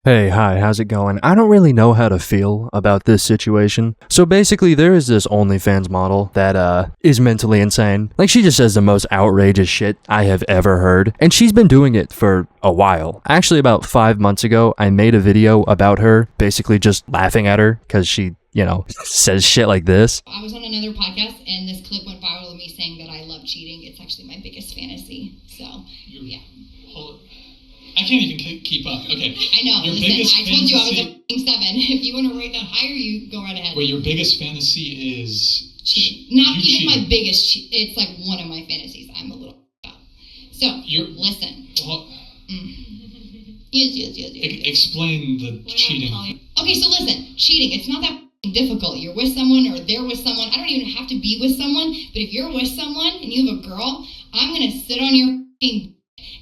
Hey, hi, how's it going? I don't really know how to feel about this situation. So basically, there is this Onlyfans model that, is mentally insane. Like, she just says the most outrageous shit I have ever heard. And she's been doing it for a while. Actually, about 5 months ago, I made a video about her, basically just laughing at her, because she, says shit like this. I was on another podcast, and this clip went viral of me saying that I love cheating. It's actually my biggest fantasy. So, yeah. I can't even keep up. Okay. I know. Listen, I told you I was a f***ing 7. If you want to rate that higher, you go right ahead. Wait, your biggest fantasy is... Not even my biggest. It's like one of my fantasies. I'm a little up. So, listen. Well, Yes. Explain the cheating. Okay, so listen. Cheating, it's not that difficult. You're with someone or they're with someone. I don't even have to be with someone, but if you're with someone and you have a girl, I'm going to sit on your f***ing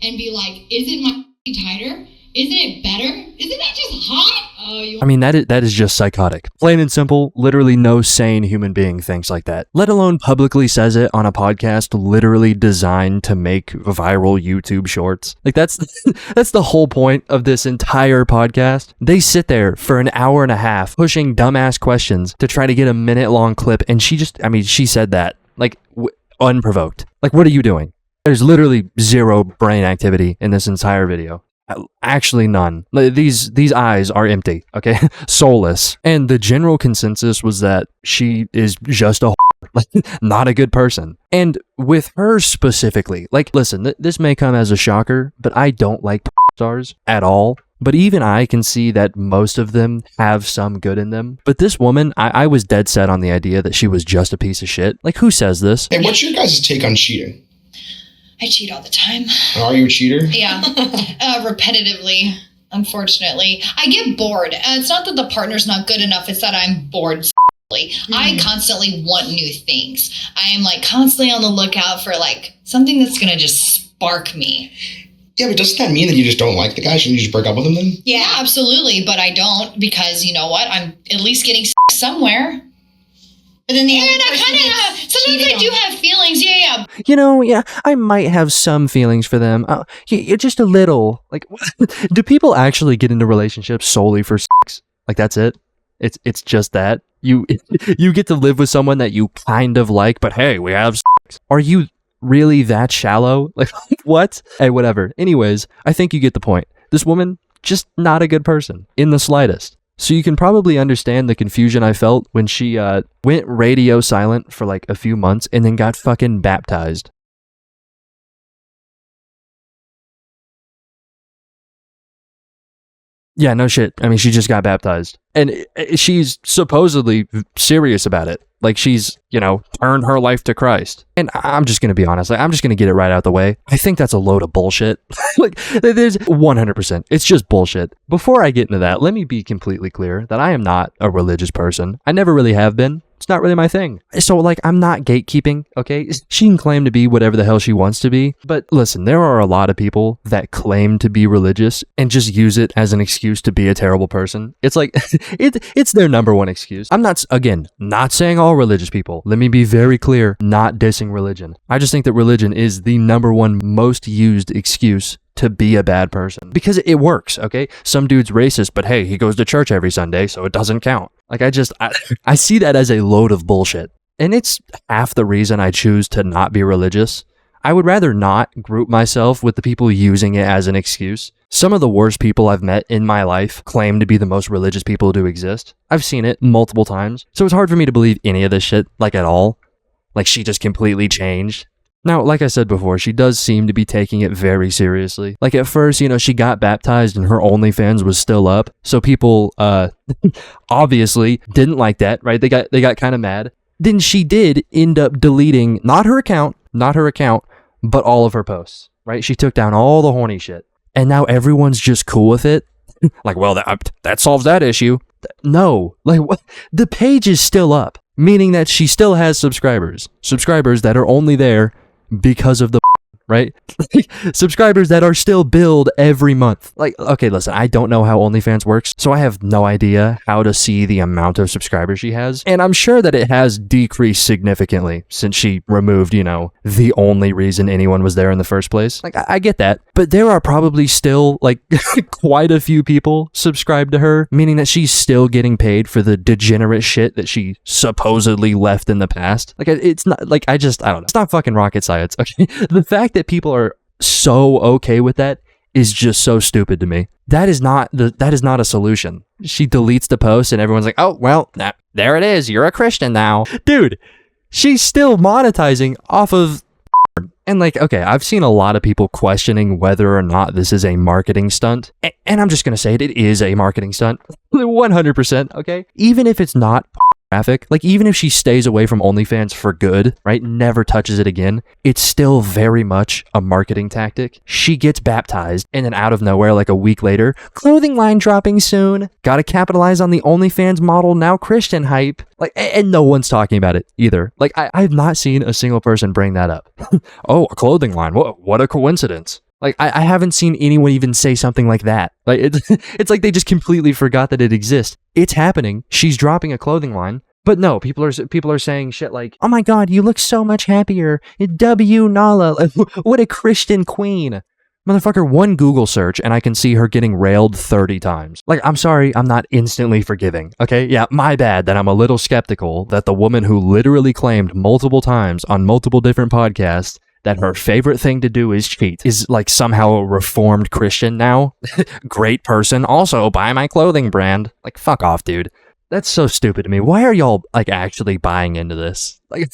and be like, isn't my tighter? Isn't it better? Isn't that just hot? That is just psychotic. Plain and simple, literally no sane human being thinks like that. Let alone publicly says it on a podcast literally designed to make viral YouTube shorts. Like that's the whole point of this entire podcast. They sit there for an hour and a half pushing dumbass questions to try to get a minute-long clip, and she said that, like, unprovoked. Like, what are you doing? There's literally zero brain activity in this entire video. Actually, none. These eyes are empty, okay? Soulless. And the general consensus was that she is just a like, not a good person. And with her specifically, like, listen, this may come as a shocker, but I don't like stars at all. But even I can see that most of them have some good in them. But this woman, I was dead set on the idea that she was just a piece of shit. Like, who says this? Hey, what's your guys' take on cheating? I cheat all the time. Are you a cheater? Yeah, repetitively, unfortunately. I get bored. It's not that the partner's not good enough, it's that I'm bored. I constantly want new things. I am like constantly on the lookout for like something that's going to just spark me. Yeah, but doesn't that mean that you just don't like the guy? Shouldn't you just break up with him then? Yeah, absolutely. But I don't, because you know what? I'm at least getting somewhere. But then sometimes I do have feelings. Yeah. Yeah, I might have some feelings for them. You're just a little. Like, do people actually get into relationships solely for sex? Like, that's it? It's just that? You get to live with someone that you kind of like, but hey, we have sex. Are you really that shallow? Like, what? Hey, whatever. Anyways, I think you get the point. This woman, just not a good person in the slightest. So you can probably understand the confusion I felt when she went radio silent for like a few months and then got fucking baptized. Yeah, no shit. She just got baptized. And she's supposedly serious about it. Like, she's, turned her life to Christ. And I'm just going to be honest. I'm just going to get it right out the way. I think that's a load of bullshit. Like, there's 100%. It's just bullshit. Before I get into that, let me be completely clear that I am not a religious person. I never really have been. It's not really my thing. So, like, I'm not gatekeeping, okay? She can claim to be whatever the hell she wants to be. But listen, there are a lot of people that claim to be religious and just use it as an excuse to be a terrible person. It's like, it's their number one excuse. I'm not saying all religious people. Let me be very clear, not dissing religion. I just think that religion is the number one most used excuse to be a bad person. Because it works, okay? Some dude's racist, but hey, he goes to church every Sunday, so it doesn't count. Like, I see that as a load of bullshit. And it's half the reason I choose to not be religious. I would rather not group myself with the people using it as an excuse. Some of the worst people I've met in my life claim to be the most religious people to exist. I've seen it multiple times. So it's hard for me to believe any of this shit, like, at all. Like, she just completely changed. Now, like I said before, she does seem to be taking it very seriously. Like, at first, she got baptized and her OnlyFans was still up. So people, obviously didn't like that, right? They got kind of mad. Then she did end up deleting, not her account, but all of her posts, right? She took down all the horny shit. And now everyone's just cool with it. Like, well, that solves that issue. No, like, what? The page is still up, meaning that she still has subscribers that are only there because of the right? Subscribers that are still billed every month. Like, okay, listen, I don't know how OnlyFans works, so I have no idea how to see the amount of subscribers she has. And I'm sure that it has decreased significantly since she removed, the only reason anyone was there in the first place. Like, I get that. But there are probably still, like, quite a few people subscribed to her, meaning that she's still getting paid for the degenerate shit that she supposedly left in the past. Like, it's not, like, I don't know. It's not fucking rocket science, okay? The fact that people are so okay with that is just so stupid to me. That is not a solution. She deletes the post and everyone's like, oh, well, there it is. You're a Christian now. Dude, she's still monetizing off of. And like, okay, I've seen a lot of people questioning whether or not this is a marketing stunt. And I'm just going to say it is a marketing stunt. 100%, okay? Even if it's not traffic, like even if she stays away from OnlyFans for good, right? Never touches it again, it's still very much a marketing tactic. She gets baptized and then out of nowhere, like a week later, clothing line dropping soon. Gotta capitalize on the OnlyFans model now Christian hype. Like, and no one's talking about it either. Like, I've not seen a single person bring that up. Oh, a clothing line. What a coincidence. Like, I haven't seen anyone even say something like that. Like, it's like they just completely forgot that it exists. It's happening. She's dropping a clothing line. But no, people are saying shit like, oh my God, you look so much happier. W Nala. What a Christian queen. Motherfucker, one Google search and I can see her getting railed 30 times. Like, I'm sorry, I'm not instantly forgiving. Okay, yeah, my bad that I'm a little skeptical that the woman who literally claimed multiple times on multiple different podcasts that her favorite thing to do is cheat is like somehow a reformed Christian now. Great person. Also, buy my clothing brand. Like, fuck off, dude. That's so stupid to me. Why are y'all like actually buying into this? Like,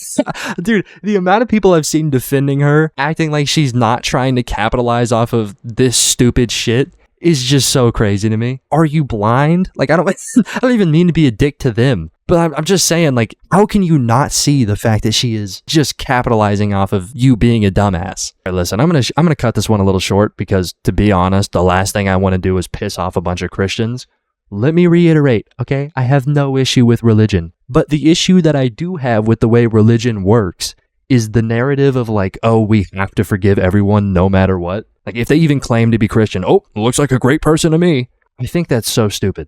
dude, the amount of people I've seen defending her, acting like she's not trying to capitalize off of this stupid shit is just so crazy to me. Are you blind? Like, I don't even mean to be a dick to them, but I'm just saying, like, how can you not see the fact that she is just capitalizing off of you being a dumbass? All right, listen, I'm gonna cut this one a little short because, to be honest, the last thing I want to do is piss off a bunch of Christians. Let me reiterate, okay? I have no issue with religion, but the issue that I do have with the way religion works is the narrative of like, oh, we have to forgive everyone no matter what. Like, if they even claim to be Christian, oh, looks like a great person to me. I think that's so stupid.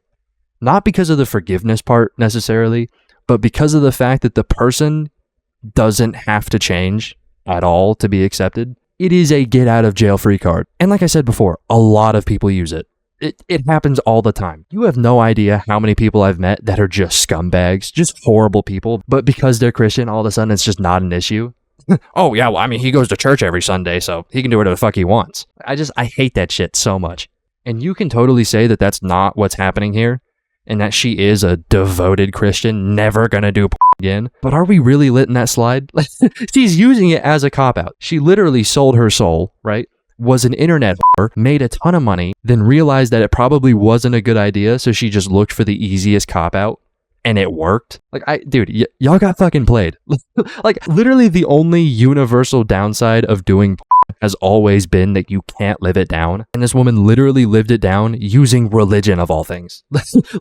Not because of the forgiveness part necessarily, but because of the fact that the person doesn't have to change at all to be accepted. It is a get out of jail free card. And like I said before, a lot of people use it. It happens all the time. You have no idea how many people I've met that are just scumbags, just horrible people, but because they're Christian, all of a sudden it's just not an issue. Oh yeah, well, I mean, he goes to church every Sunday, so he can do whatever the fuck he wants. I hate that shit so much. And you can totally say that that's not what's happening here, and that she is a devoted Christian, never gonna do again. But are we really letting that slide? Like, she's using it as a cop-out. She literally sold her soul, right? Was an internet whore, made a ton of money, then realized that it probably wasn't a good idea, so she just looked for the easiest cop-out, and it worked. Like, dude, y'all got fucking played. Like, literally the only universal downside of doing has always been that you can't live it down, and this woman literally lived it down using religion of all things.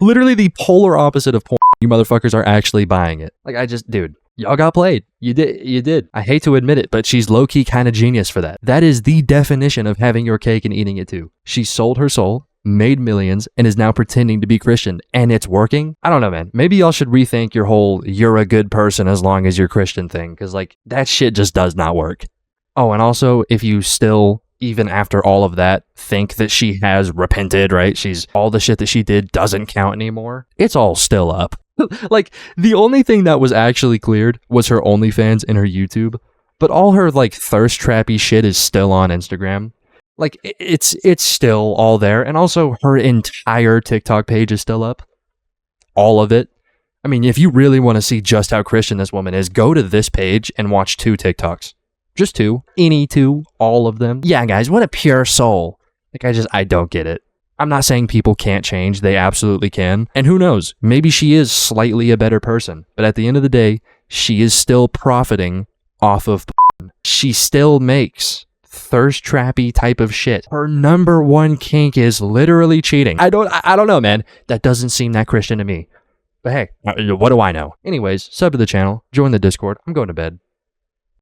Literally the polar opposite of porn. You motherfuckers are actually buying it. Like, dude, y'all got played. You did. I hate to admit it, but she's low-key kind of genius for that. That is the definition of having your cake and eating it too. She sold her soul, made millions, and is now pretending to be Christian, and it's working? I don't know, man. Maybe y'all should rethink your whole you're a good person as long as you're Christian thing, because like, that shit just does not work. Oh, and also, if you still, even after all of that, think that she has repented, right? All the shit that she did doesn't count anymore. It's all still up. Like, the only thing that was actually cleared was her OnlyFans and her YouTube, but all her like thirst trappy shit is still on Instagram. Like, it's still all there, and also her entire TikTok page is still up. All of it. I mean, if you really want to see just how Christian this woman is, go to this page and watch 2 TikToks. Just 2. Any 2. All of them. Yeah, guys, what a pure soul. Like, I don't get it. I'm not saying people can't change. They absolutely can. And who knows? Maybe she is slightly a better person. But at the end of the day, she is still profiting off of porn. She still makes thirst trappy type of shit. Her number one kink is literally cheating. I don't know, man. That doesn't seem that Christian to me. But hey, what do I know? Anyways, sub to the channel, join the Discord. I'm going to bed.